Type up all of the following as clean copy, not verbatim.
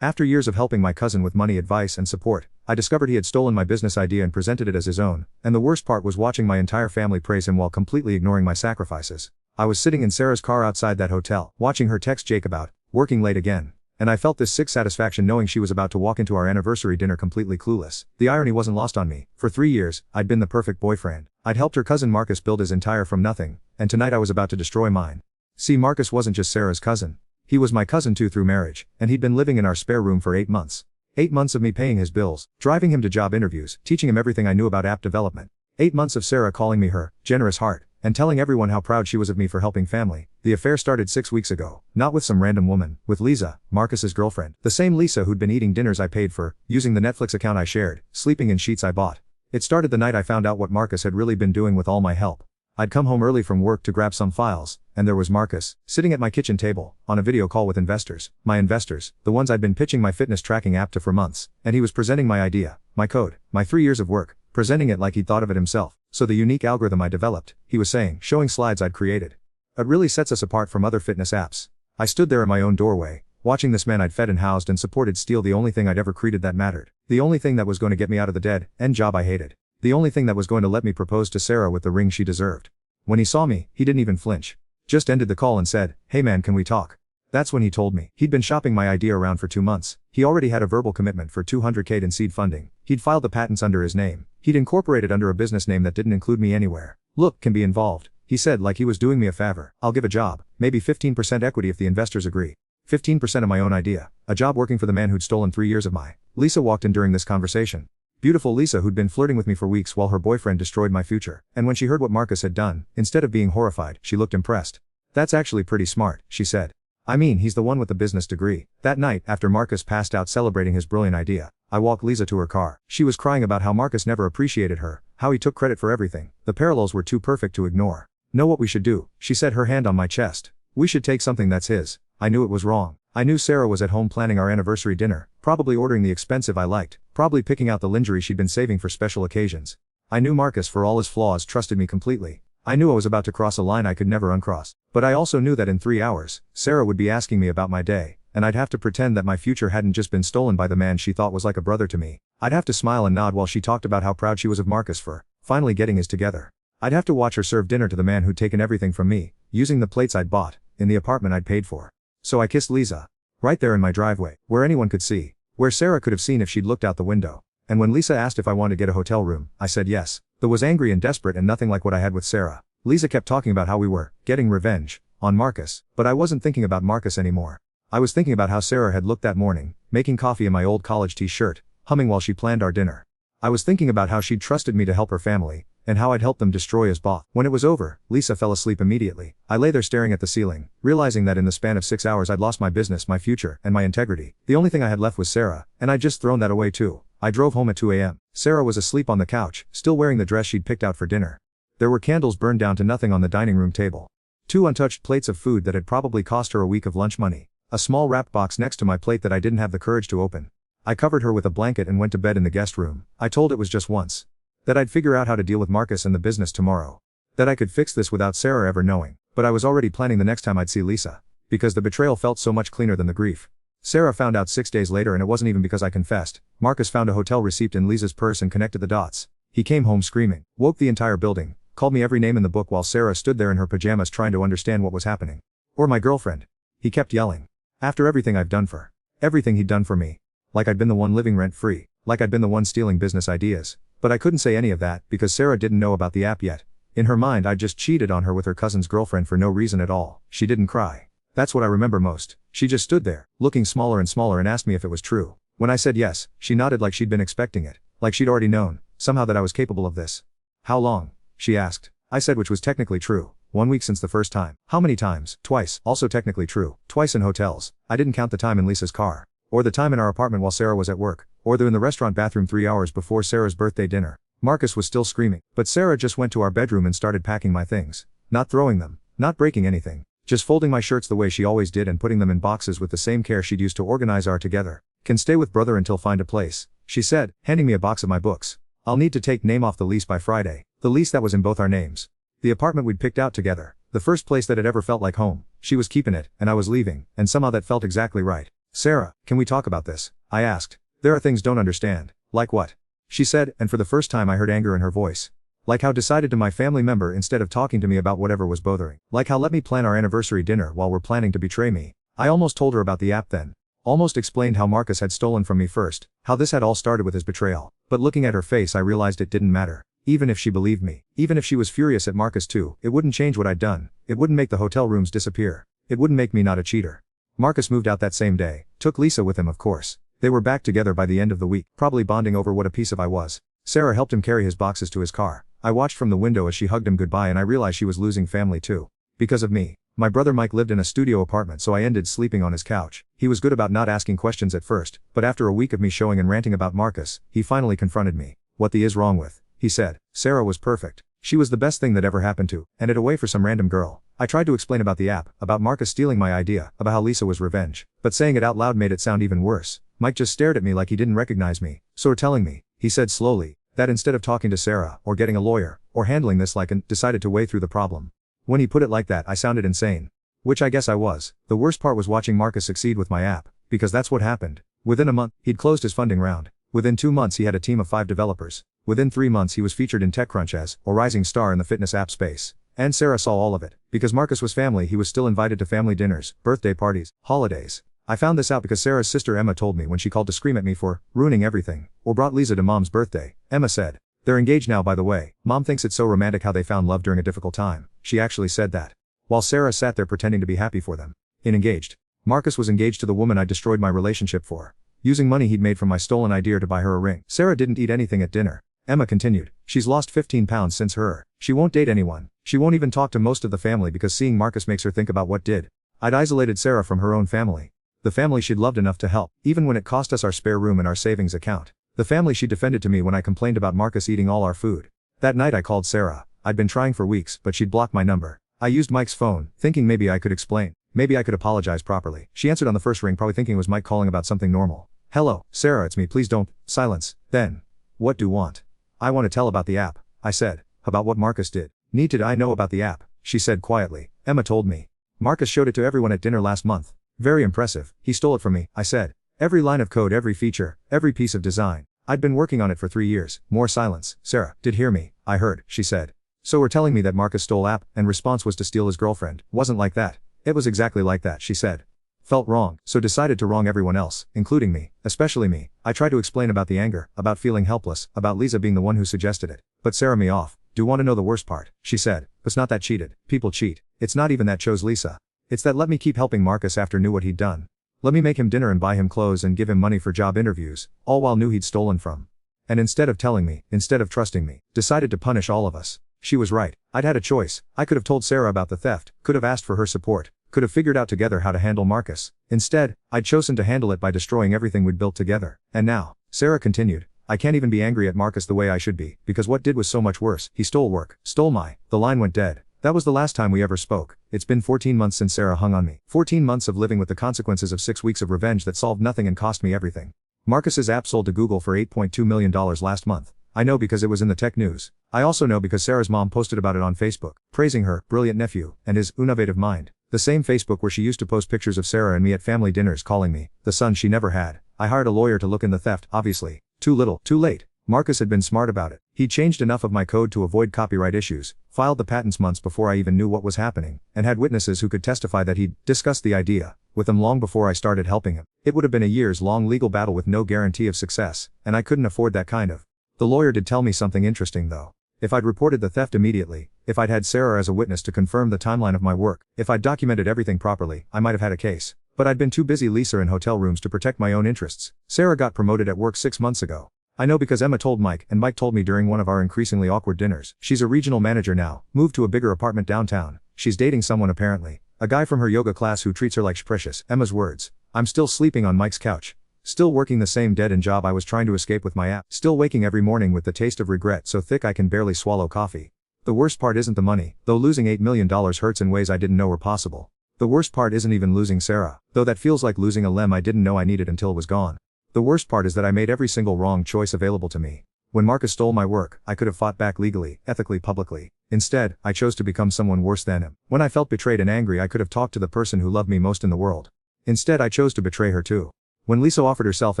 After years of helping my cousin with money advice and support, I discovered he had stolen my business idea and presented it as his own, and the worst part was watching my entire family praise him while completely ignoring my sacrifices. I was sitting in Sarah's car outside that hotel, watching her text Jake about working late again, and I felt this sick satisfaction knowing she was about to walk into our anniversary dinner completely clueless. The irony wasn't lost on me. For 3 years, I'd been the perfect boyfriend. I'd helped her cousin Marcus build his entire from nothing, and tonight I was about to destroy mine. See, Marcus wasn't just Sarah's cousin. He was my cousin too through marriage, and he'd been living in our spare room for 8 months. 8 months of me paying his bills, driving him to job interviews, teaching him everything I knew about app development. 8 months of Sarah calling me her generous heart, and telling everyone how proud she was of me for helping family. The affair started 6 weeks ago, not with some random woman, with Lisa, Marcus's girlfriend. The same Lisa who'd been eating dinners I paid for, using the Netflix account I shared, sleeping in sheets I bought. It started the night I found out what Marcus had really been doing with all my help. I'd come home early from work to grab some files, and there was Marcus, sitting at my kitchen table, on a video call with investors. My investors, the ones I'd been pitching my fitness tracking app to for months, and he was presenting my idea, my code, my 3 years of work, presenting it like he'd thought of it himself. So the unique algorithm I developed, he was saying, showing slides I'd created. It really sets us apart from other fitness apps. I stood there in my own doorway, watching this man I'd fed and housed and supported steal the only thing I'd ever created that mattered. The only thing that was going to get me out of the dead end job I hated. The only thing that was going to let me propose to Sarah with the ring she deserved. When he saw me, he didn't even flinch. Just ended the call and said, "Hey man, can we talk?" That's when he told me he'd been shopping my idea around for 2 months. He already had a verbal commitment for $200K in seed funding. He'd filed the patents under his name. He'd incorporated under a business name that didn't include me anywhere. "Look, can be involved," he said like he was doing me a favor. "I'll give a job, maybe 15% equity if the investors agree. 15% of my own idea. A job working for the man who'd stolen 3 years of my." Lisa walked in during this conversation. Beautiful Lisa who'd been flirting with me for weeks while her boyfriend destroyed my future. And when she heard what Marcus had done, instead of being horrified, she looked impressed. "That's actually pretty smart," she said. "I mean, he's the one with the business degree." That night, after Marcus passed out celebrating his brilliant idea, I walked Lisa to her car. She was crying about how Marcus never appreciated her, how he took credit for everything. The parallels were too perfect to ignore. "Know what we should do?" she said, her hand on my chest. "We should take something that's his." I knew it was wrong. I knew Sarah was at home planning our anniversary dinner, probably ordering the expensive I liked, probably picking out the lingerie she'd been saving for special occasions. I knew Marcus, for all his flaws, trusted me completely. I knew I was about to cross a line I could never uncross. But I also knew that in 3 hours, Sarah would be asking me about my day, and I'd have to pretend that my future hadn't just been stolen by the man she thought was like a brother to me. I'd have to smile and nod while she talked about how proud she was of Marcus for finally getting his together. I'd have to watch her serve dinner to the man who'd taken everything from me, using the plates I'd bought, in the apartment I'd paid for. So I kissed Lisa. Right there in my driveway, where anyone could see. Where Sarah could have seen if she'd looked out the window. And when Lisa asked if I wanted to get a hotel room, I said yes. Though was angry and desperate and nothing like what I had with Sarah. Lisa kept talking about how we were getting revenge on Marcus, but I wasn't thinking about Marcus anymore. I was thinking about how Sarah had looked that morning, making coffee in my old college t-shirt, humming while she planned our dinner. I was thinking about how she'd trusted me to help her family, and how I'd helped them destroy his boss. When it was over, Lisa fell asleep immediately. I lay there staring at the ceiling, realizing that in the span of 6 hours I'd lost my business, my future, and my integrity. The only thing I had left was Sarah, and I'd just thrown that away too. I drove home at 2 a.m. Sarah was asleep on the couch, still wearing the dress she'd picked out for dinner. There were candles burned down to nothing on the dining room table. 2 untouched plates of food that had probably cost her a week of lunch money. A small wrapped box next to my plate that I didn't have the courage to open. I covered her with a blanket and went to bed in the guest room. I told it was just once. That I'd figure out how to deal with Marcus and the business tomorrow. That I could fix this without Sarah ever knowing. But I was already planning the next time I'd see Lisa. Because the betrayal felt so much cleaner than the grief. Sarah found out 6 days later, and it wasn't even because I confessed. Marcus found a hotel receipt in Lisa's purse and connected the dots. He came home screaming, woke the entire building, called me every name in the book while Sarah stood there in her pajamas trying to understand what was happening. Or my girlfriend. He kept yelling. After everything I've done for. Everything he'd done for me. Like I'd been the one living rent-free. Like I'd been the one stealing business ideas. But I couldn't say any of that, because Sarah didn't know about the app yet. In her mind I'd just cheated on her with her cousin's girlfriend for no reason at all. She didn't cry. That's what I remember most. She just stood there, looking smaller and smaller, and asked me if it was true. When I said yes, she nodded like she'd been expecting it. Like she'd already known, somehow, that I was capable of this. "How long?" she asked. I said, which was technically true. 1 week since the first time. "How many times?" "Twice." Also technically true. Twice in hotels. I didn't count the time in Lisa's car. Or the time in our apartment while Sarah was at work. Or in the restaurant bathroom 3 hours before Sarah's birthday dinner. Marcus was still screaming. But Sarah just went to our bedroom and started packing my things. Not throwing them. Not breaking anything. Just folding my shirts the way she always did and putting them in boxes with the same care she'd used to organize our together. "Can stay with brother until find a place," she said, handing me a box of my books. "I'll need to take name off the lease by Friday." The lease that was in both our names. The apartment we'd picked out together. The first place that had ever felt like home. She was keeping it, and I was leaving, and somehow that felt exactly right. Sarah, can we talk about this? I asked. There are things don't understand. Like what? She said, and for the first time I heard anger in her voice. Like how decided to my family member instead of talking to me about whatever was bothering. Like how let me plan our anniversary dinner while we're planning to betray me. I almost told her about the app then. Almost explained how Marcus had stolen from me first, how this had all started with his betrayal. But looking at her face I realized it didn't matter. Even if she believed me, even if she was furious at Marcus too, it wouldn't change what I'd done. It wouldn't make the hotel rooms disappear. It wouldn't make me not a cheater. Marcus moved out that same day, took Lisa with him of course. They were back together by the end of the week, probably bonding over what a piece of I was. Sarah helped him carry his boxes to his car. I watched from the window as she hugged him goodbye and I realized she was losing family too. Because of me. My brother Mike lived in a studio apartment so I ended sleeping on his couch. He was good about not asking questions at first, but after a week of me showing and ranting about Marcus, he finally confronted me. What the is wrong with? He said. Sarah was perfect. She was the best thing that ever happened to, and it away for some random girl. I tried to explain about the app, about Marcus stealing my idea, about how Lisa was revenge, but saying it out loud made it sound even worse. Mike just stared at me like he didn't recognize me. So telling me, he said slowly, that instead of talking to Sarah, or getting a lawyer, or handling this like an, decided to weigh through the problem. When he put it like that I sounded insane. Which I guess I was. The worst part was watching Marcus succeed with my app, because that's what happened. Within a month, he'd closed his funding round. Within 2 months he had a team of 5 developers. Within 3 months he was featured in TechCrunch as a rising star in the fitness app space. And Sarah saw all of it. Because Marcus was family he was still invited to family dinners, birthday parties, holidays. I found this out because Sarah's sister Emma told me when she called to scream at me for ruining everything, or brought Lisa to Mom's birthday. Emma said, "They're engaged now by the way. Mom thinks it's so romantic how they found love during a difficult time." She actually said that. While Sarah sat there pretending to be happy for them. Engaged. Marcus was engaged to the woman I destroyed my relationship for. Using money he'd made from my stolen idea to buy her a ring. Sarah didn't eat anything at dinner. Emma continued. She's lost 15 pounds since her. She won't date anyone. She won't even talk to most of the family because seeing Marcus makes her think about what did. I'd isolated Sarah from her own family. The family she'd loved enough to help, even when it cost us our spare room and our savings account. The family she defended to me when I complained about Marcus eating all our food. That night I called Sarah. I'd been trying for weeks, but she'd blocked my number. I used Mike's phone, thinking maybe I could explain. Maybe I could apologize properly. She answered on the first ring probably thinking it was Mike calling about something normal. "Hello, Sarah, it's me, please don't." Silence. Then. "What do you want?" "I want to tell about the app," I said. "About what Marcus did." "Need to I know about the app," she said quietly. "Emma told me. Marcus showed it to everyone at dinner last month. Very impressive. He stole it from me," I said. "Every line of code, every feature, every piece of design. I'd been working on it for 3 years." More silence. "Sarah, did hear me?" "I heard," she said. "So we're telling me that Marcus stole app, and response was to steal his girlfriend." "Wasn't like that." "It was exactly like that," she said. "Felt wrong, so decided to wrong everyone else, including me, especially me." I tried to explain about the anger, about feeling helpless, about Lisa being the one who suggested it. But Sarah me off. "Do want to know the worst part?" she said. "It's not that cheated. People cheat. It's not even that chose Lisa. It's that let me keep helping Marcus after knew what he'd done. Let me make him dinner and buy him clothes and give him money for job interviews, all while knew he'd stolen from. And instead of telling me, instead of trusting me, decided to punish all of us." She was right. I'd had a choice. I could have told Sarah about the theft, could have asked for her support, could have figured out together how to handle Marcus. Instead, I'd chosen to handle it by destroying everything we'd built together. And now, Sarah continued, "I can't even be angry at Marcus the way I should be, because what did was so much worse. He stole work, stole my." The line went dead. That was the last time we ever spoke. It's been 14 months since Sarah hung on me. 14 months of living with the consequences of 6 weeks of revenge that solved nothing and cost me everything. Marcus's app sold to Google for $8.2 million last month. I know because it was in the tech news. I also know because Sarah's mom posted about it on Facebook, praising her brilliant nephew and his innovative mind. The same Facebook where she used to post pictures of Sarah and me at family dinners calling me the son she never had. I hired a lawyer to look in the theft, obviously. Too little, too late. Marcus had been smart about it. He'd changed enough of my code to avoid copyright issues, filed the patents months before I even knew what was happening, and had witnesses who could testify that he'd discussed the idea with him long before I started helping him. It would have been a years-long legal battle with no guarantee of success, and I couldn't afford that kind of. The lawyer did tell me something interesting though. If I'd reported the theft immediately, if I'd had Sarah as a witness to confirm the timeline of my work, if I'd documented everything properly, I might have had a case. But I'd been too busy Lisa in hotel rooms to protect my own interests. Sarah got promoted at work 6 months ago. I know because Emma told Mike, and Mike told me during one of our increasingly awkward dinners. She's a regional manager now, moved to a bigger apartment downtown. She's dating someone apparently. A guy from her yoga class who treats her like precious. Emma's words. "I'm still sleeping on Mike's couch. Still working the same dead-end job I was trying to escape with my app. Still waking every morning with the taste of regret so thick I can barely swallow coffee. The worst part isn't the money, though losing $8 million hurts in ways I didn't know were possible. The worst part isn't even losing Sarah, though that feels like losing a limb I didn't know I needed until it was gone. The worst part is that I made every single wrong choice available to me. When Marcus stole my work, I could have fought back legally, ethically, publicly. Instead, I chose to become someone worse than him. When I felt betrayed and angry I could have talked to the person who loved me most in the world. Instead, I chose to betray her too. When Lisa offered herself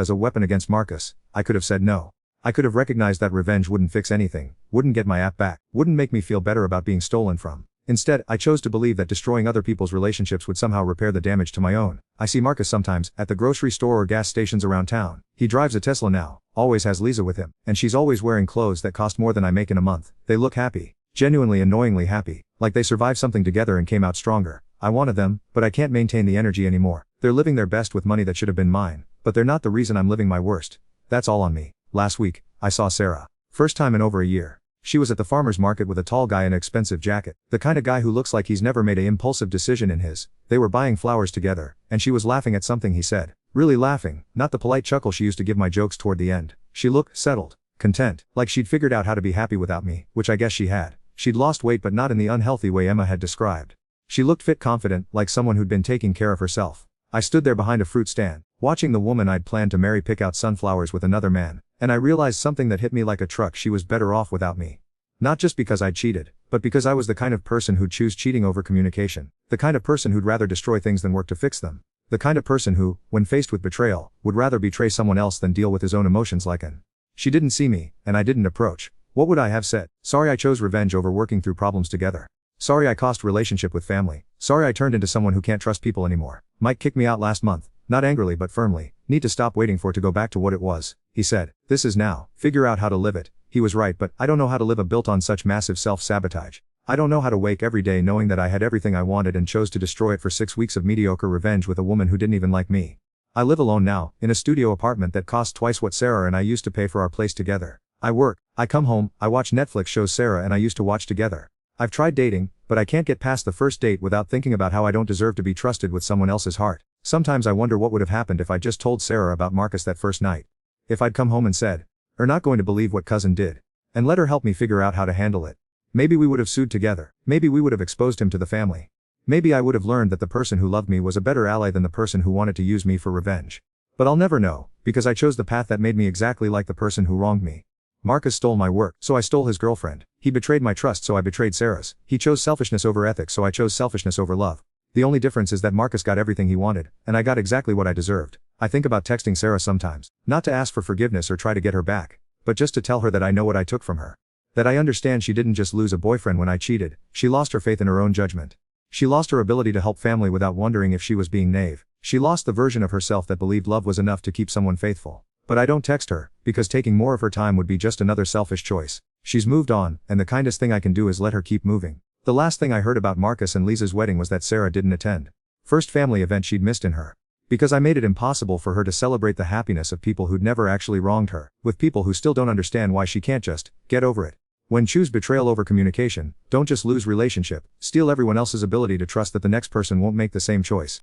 as a weapon against Marcus, I could have said no. I could have recognized that revenge wouldn't fix anything, wouldn't get my app back, wouldn't make me feel better about being stolen from. Instead, I chose to believe that destroying other people's relationships would somehow repair the damage to my own. I see Marcus sometimes, at the grocery store or gas stations around town. He drives a Tesla now, always has Lisa with him, and she's always wearing clothes that cost more than I make in a month. They look happy. Genuinely annoyingly happy. Like they survived something together and came out stronger. I wanted them, but I can't maintain the energy anymore. They're living their best with money that should have been mine, but they're not the reason I'm living my worst. That's all on me. Last week, I saw Sarah. First time in over a year. She was at the farmer's market with a tall guy in an expensive jacket. The kind of guy who looks like he's never made an impulsive decision in his. They were buying flowers together, and she was laughing at something he said. Really laughing, not the polite chuckle she used to give my jokes toward the end. She looked settled, content, like she'd figured out how to be happy without me, which I guess she had. She'd lost weight but not in the unhealthy way Emma had described. She looked fit, confident, like someone who'd been taking care of herself. I stood there behind a fruit stand, watching the woman I'd planned to marry pick out sunflowers with another man, and I realized something that hit me like a truck. She was better off without me. Not just because I'd cheated, but because I was the kind of person who'd choose cheating over communication. The kind of person who'd rather destroy things than work to fix them. The kind of person who, when faced with betrayal, would rather betray someone else than deal with his own emotions like an. She didn't see me, and I didn't approach. What would I have said? Sorry I chose revenge over working through problems together. Sorry I cost relationship with family. Sorry I turned into someone who can't trust people anymore. Mike kicked me out last month, not angrily but firmly. Need to stop waiting for it to go back to what it was, he said. This is now. Figure out how to live it. He was right, but I don't know how to live a built on such massive self-sabotage. I don't know how to wake every day knowing that I had everything I wanted and chose to destroy it for 6 weeks of mediocre revenge with a woman who didn't even like me. I live alone now, in a studio apartment that costs twice what Sarah and I used to pay for our place together. I work, I come home, I watch Netflix shows Sarah and I used to watch together. I've tried dating, but I can't get past the first date without thinking about how I don't deserve to be trusted with someone else's heart. Sometimes I wonder what would have happened if I just told Sarah about Marcus that first night. If I'd come home and said, "You're not going to believe what cousin did," and let her help me figure out how to handle it. Maybe we would have sued together. Maybe we would have exposed him to the family. Maybe I would have learned that the person who loved me was a better ally than the person who wanted to use me for revenge. But I'll never know, because I chose the path that made me exactly like the person who wronged me. Marcus stole my work, so I stole his girlfriend. He betrayed my trust, so I betrayed Sarah's. He chose selfishness over ethics, so I chose selfishness over love. The only difference is that Marcus got everything he wanted, and I got exactly what I deserved. I think about texting Sarah sometimes, not to ask for forgiveness or try to get her back, but just to tell her that I know what I took from her. That I understand she didn't just lose a boyfriend when I cheated, she lost her faith in her own judgment. She lost her ability to help family without wondering if she was being naive. She lost the version of herself that believed love was enough to keep someone faithful. But I don't text her, because taking more of her time would be just another selfish choice. She's moved on, and the kindest thing I can do is let her keep moving. The last thing I heard about Marcus and Lisa's wedding was that Sarah didn't attend. First family event she'd missed in her. Because I made it impossible for her to celebrate the happiness of people who'd never actually wronged her, with people who still don't understand why she can't just get over it. When choose betrayal over communication, don't just lose relationship, steal everyone else's ability to trust that the next person won't make the same choice.